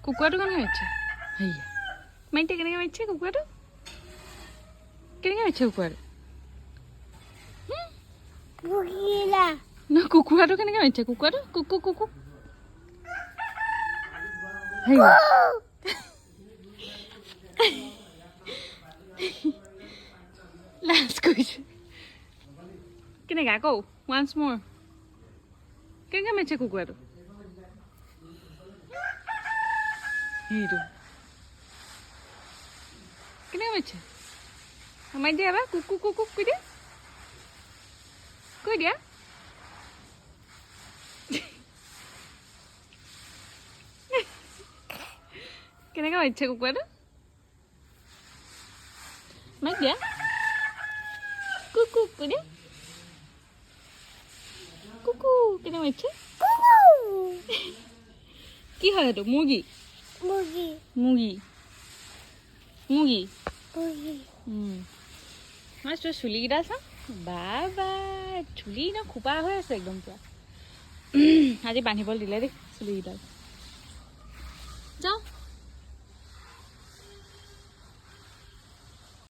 কুকুৰাটো কেনেকৈ মাৰিছে হেৰিয়া মাৰিতে কেনেকৈ মাৰিছে কুকুৰাটো কেনেকৈ মাৰিছে কুকুৰাটো ন কুকুৰাটো কেনেকৈ মাৰিছে কুকুৰাটো কুকু কুকু হেৰিয়া লাজ কৰিছে কেনেকৈ আকৌ ওৱান্স মোৰ কেনেকৈ মাৰিছে কুকুৰাটো সেইটো কেনেকৈ মাৰিছে মাৰি দিয়া এবাৰ কুকু কুকু কৈ দিয়া কেনেকৈ মাৰিছে কুকুৰাটো মাৰি দিয়া কুকু কৈ দিয়া কুকু কেনেকৈ মাৰিছে কি হয় সেইটো মুৰ্গী মুৰ্গী মুৰ্গী মই তোৰ চুলিকেইটা চাওঁ বা বা চুলি ন খোপা হৈ আছে একদম পুৰা আজি বান্ধিবলৈ দিলে দেই চুলিকেইটা যাওঁ